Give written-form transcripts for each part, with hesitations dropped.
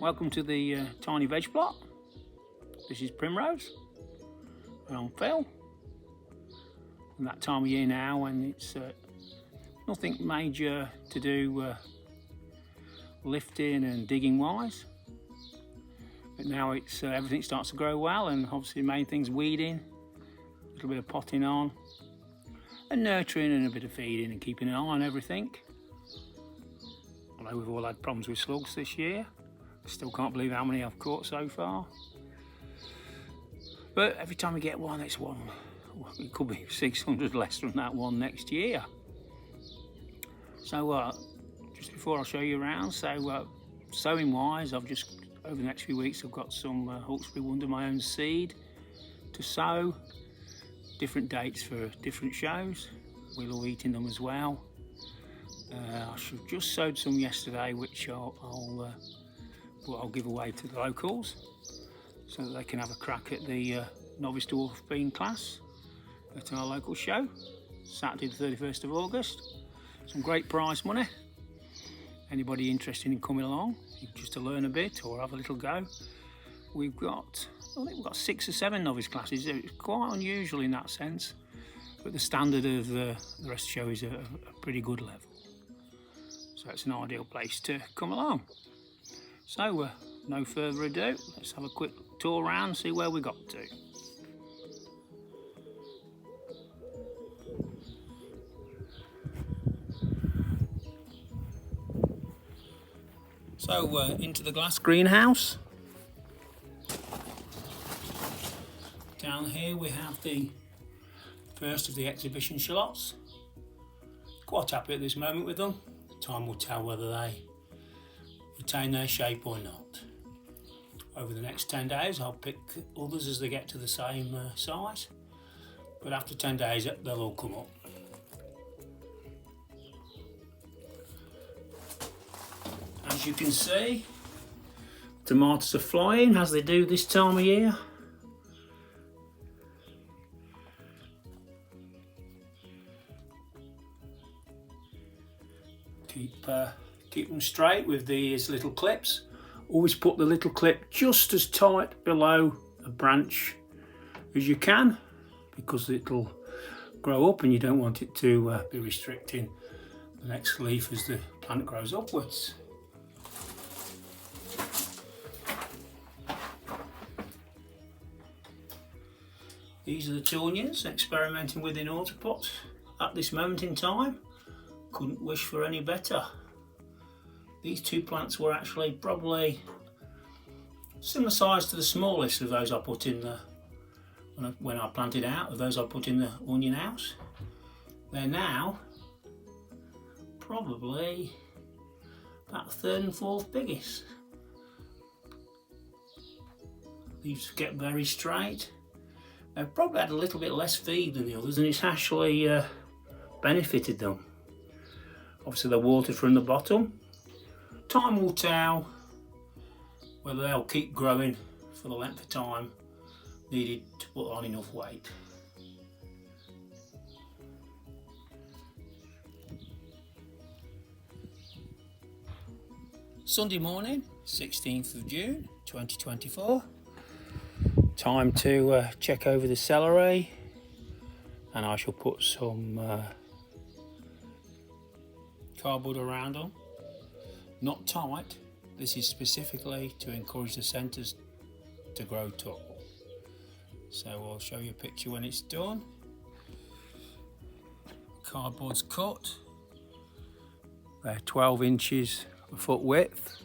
welcome to the tiny veg plot. This is Primrose, and I'm Phil. And that time of year now when it's nothing major to do lifting and digging wise, but now it's everything starts to grow well, and obviously the main thing's weeding, a little bit of potting on, and nurturing, and a bit of feeding and keeping an eye on everything. Although we've all had problems with slugs this year, still can't believe how many I've caught so far. But every time we get one, it's one. It could be 600 less than that one next year. So just before I show you around, so sowing wise, I've just over the next few weeks I've got some Hawkesbury Wonder my own seed to sow. Different dates for different shows. We love eating them as well. I should have just sowed some yesterday, which I'll give away to the locals so that they can have a crack at the novice dwarf bean class at our local show, Saturday the 31st of August. Some great prize money. Anybody interested in coming along, just to learn a bit or have a little go? We've got, I think we've got 6 or 7 novice classes. It's quite unusual in that sense, but the standard of the rest of the show is a pretty good level. So it's an ideal place to come along. So no further ado, let's have a quick tour around and see where we got to. So into the glass greenhouse. Down here we have the first of the exhibition shallots. Quite happy at this moment with them. Time will tell whether they retain their shape or not. Over the next 10 days I'll pick others as they get to the same size, but after 10 days they'll all come up. As you can see, tomatoes are flying as they do this time of year. Keep them straight with these little clips. Always put the little clip just as tight below a branch as you can, because it'll grow up and you don't want it to be restricting the next leaf as the plant grows upwards. These are the 2 onions experimenting with in autopots at this moment in time. Couldn't wish for any better. These 2 plants were actually probably similar size to the smallest of those I put in the when I planted out, of those I put in the onion house. They're now probably about the 3rd and 4th biggest. These get very straight. They've probably had a little bit less feed than the others, and it's actually benefited them. Obviously they're watered from the bottom. Time will tell whether they'll keep growing for the length of time needed to put on enough weight. Sunday morning, 16th of June 2024. Time to check over the celery, and I shall put some cardboard around them. Not tight. This is specifically to encourage the centres to grow tall. So I'll show you a picture when it's done. Cardboard's cut. They're 12 inches a foot width.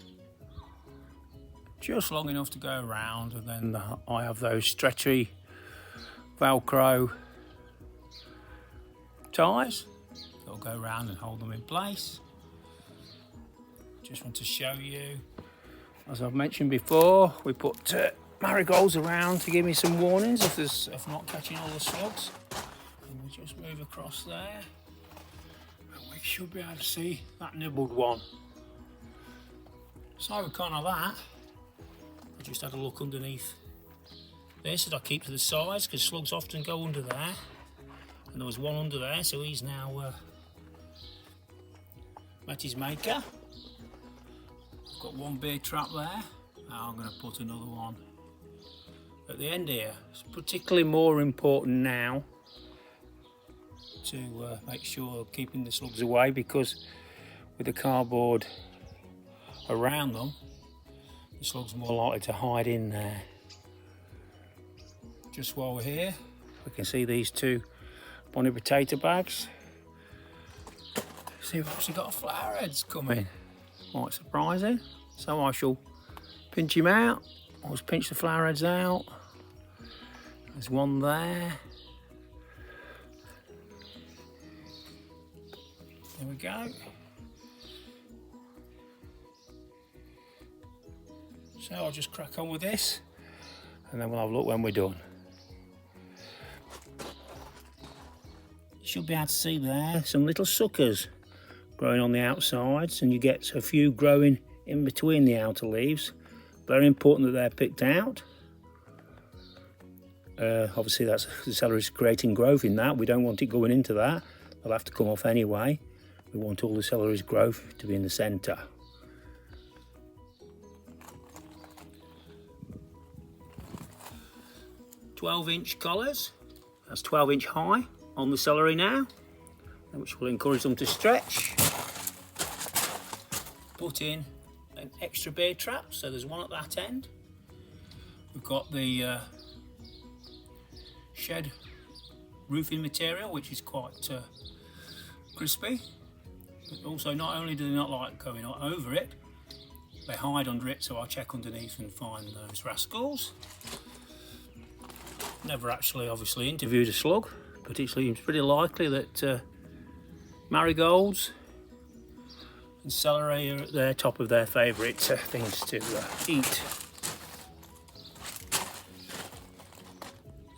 Just long enough to go around, and then I have those stretchy Velcro ties that'll go around and hold them in place. Just want to show you, as I've mentioned before, we put marigolds around to give me some warnings if not catching all the slugs. And we just move across there, and we should be able to see that nibbled one. So kind of that. I just had a look underneath this that I keep to the sides, because slugs often go under there, and there was one under there, so he's now met his maker. Got one bear trap there, Now I'm going to put another one at the end here. It's particularly more important now to make sure keeping the slugs away, because with the cardboard around them, the slugs are more likely to hide in there. Just while we're here, we can see these two bonny potato bags. See, we've actually got flower heads coming. Quite surprising. So I shall pinch him out. I'll just pinch the flower heads out. There's one there. There we go. So I'll just crack on with this, and then we'll have a look when we're done. You should be able to see there some little suckers growing on the outsides, and you get a few growing in between the outer leaves. Very important that they're picked out. Obviously that's the celery's creating growth in that. We don't want it going into that. They'll have to come off anyway. We want all the celery's growth to be in the centre. "12-inch collars, that's 12-inch high on the celery now, which will encourage them to stretch. Put in an extra bear trap, so there's one at that end. We've got the shed roofing material, which is quite crispy. But also, not only do they not like going over it, they hide under it, so I check underneath and find those rascals. Never actually obviously interviewed a slug, but it seems pretty likely that marigolds and celery are at the top of their favourite things to eat.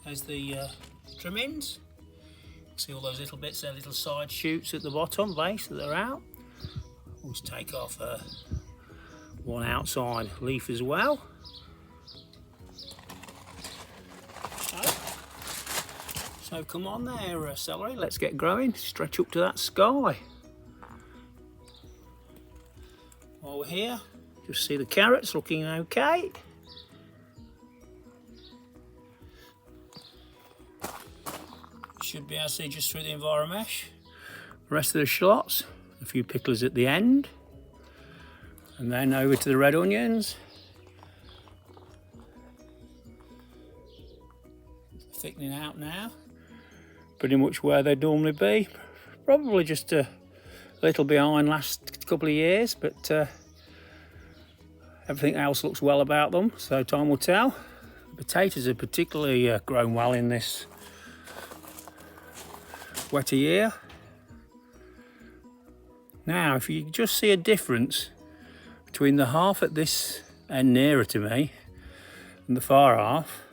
There's the trimmings. See all those little bits, their little side shoots at the bottom base that are out. We'll just take off one outside leaf as well. So come on there, celery, let's get growing. Stretch up to that sky. While we're here, just see the carrots looking okay. Should be able to see just through the enviromesh. The rest of the shallots, a few picklers at the end. And then over to the red onions. Thickening out now. Pretty much where they'd normally be. Probably just a little behind last couple of years, but everything else looks well about them, so time will tell. The potatoes are particularly grown well in this wetter year. Now, if you just see a difference between the half at this end nearer to me and the far half,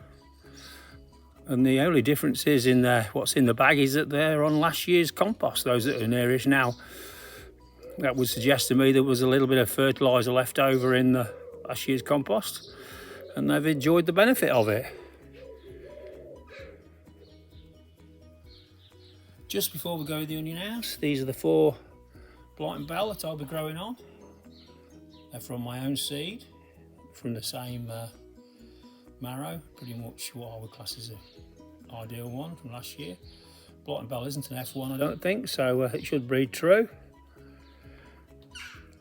and the only difference is in what's in the bag is that they're on last year's compost, those that are nearish now. That would suggest to me there was a little bit of fertiliser left over in the last year's compost, and they've enjoyed the benefit of it. Just before we go to the onion house, these are the 4 blight and bell that I'll be growing on. They're from my own seed, from the same marrow, pretty much what I would class as an ideal one from last year. Blight and bell isn't an F1, I don't think, so it should breed true.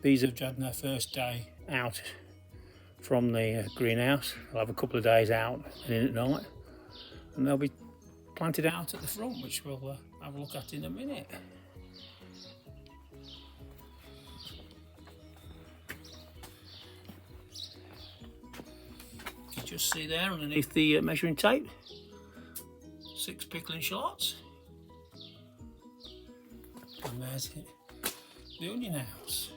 These have had their first day out from the greenhouse. They'll have a couple of days out and in at night, and they'll be planted out at the front, which we'll have a look at in a minute. You can just see there underneath the measuring tape, 6 pickling shallots. And there's the onion house.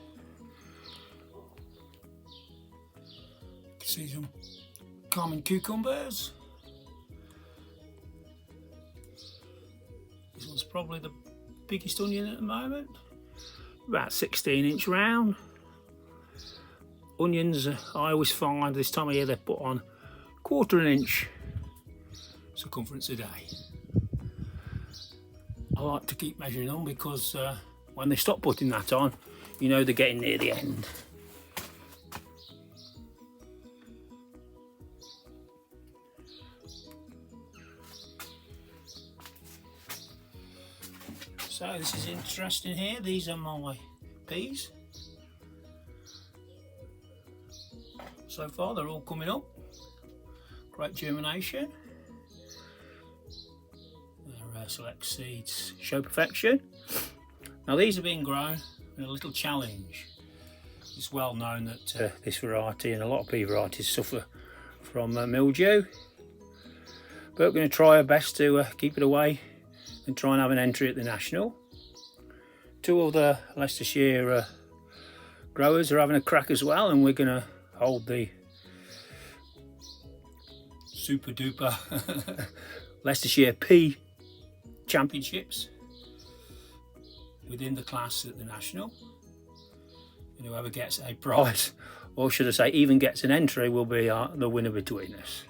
You can see some common cucumbers. This one's probably the biggest onion at the moment, about 16-inch round. Onions, I always find this time of year they put on 1/4 inch circumference a day. I like to keep measuring them because when they stop putting that on, you know they're getting near the end. So this is interesting here. These are my peas. So far they're all coming up. Great germination. Their select seeds show perfection. Now these are being grown in a little challenge. It's well known that this variety and a lot of pea varieties suffer from mildew. But we're going to try our best to keep it away and try and have an entry at the National. Two other Leicestershire growers are having a crack as well, and we're going to hold the super duper Leicestershire Pea Championships within the class at the National. And whoever gets a prize, or should I say even gets an entry, will be the winner between us.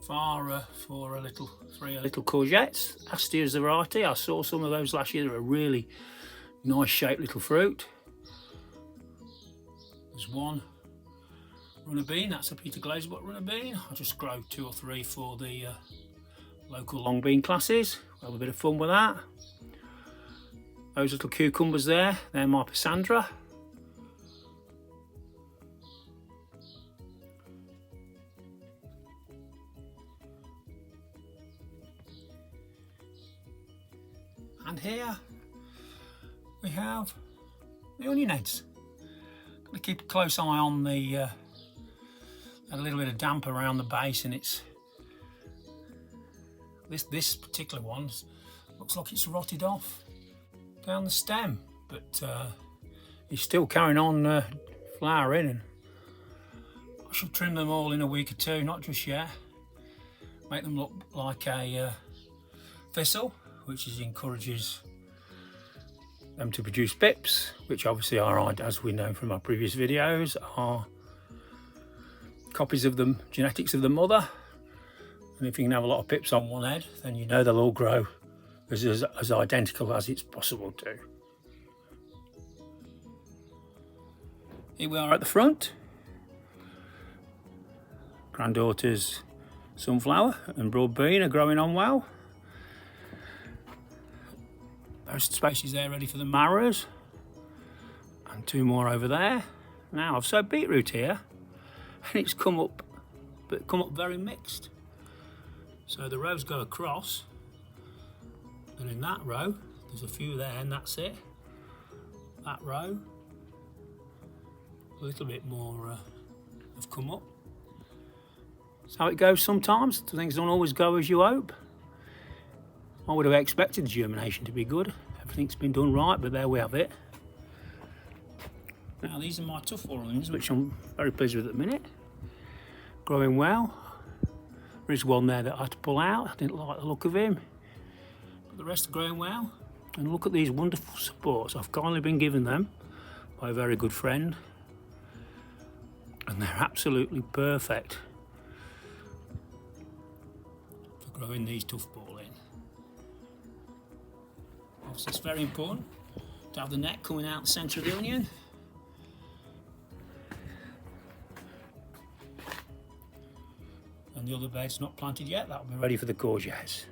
For a little courgettes. Astia is the variety. I saw some of those last year. They're a really nice shaped little fruit. There's one runner bean. That's a Peter Glazebot runner bean. I'll just grow 2 or 3 for the local long bean classes. We'll have a bit of fun with that. Those little cucumbers there, they're my Pissandra. And here we have the onion heads. Got to keep a close eye on the a little bit of damp around the base, and it's this particular one looks like it's rotted off down the stem, but it's still carrying on flowering, and I should trim them all in a week or two, not just yet. Make them look like a thistle, which encourages them to produce pips, which obviously are, as we know from our previous videos, are copies of the genetics of the mother. And if you can have a lot of pips on one head, then you know they'll all grow as identical as it's possible to. Here we are at the front. Granddaughter's sunflower and broad bean are growing on well. Those spaces there ready for the marrows, and 2 more over there. Now I've sowed beetroot here, and it's come up, but come up very mixed. So the rows go across, and in that row there's a few there, and that's it. That row, a little bit more have come up. That's how it goes sometimes. Things don't always go as you hope. I would have expected the germination to be good. Everything's been done right, but there we have it. Now these are my tough onions, which I'm very pleased with at the minute. Growing well. There is one there that I had to pull out. I didn't like the look of him. But the rest are growing well. And look at these wonderful supports. I've kindly been given them by a very good friend. And they're absolutely perfect for growing these tough ball in. Obviously it's very important to have the neck coming out the centre of the onion. And the other bed's not planted yet, that'll be ready for the courgettes.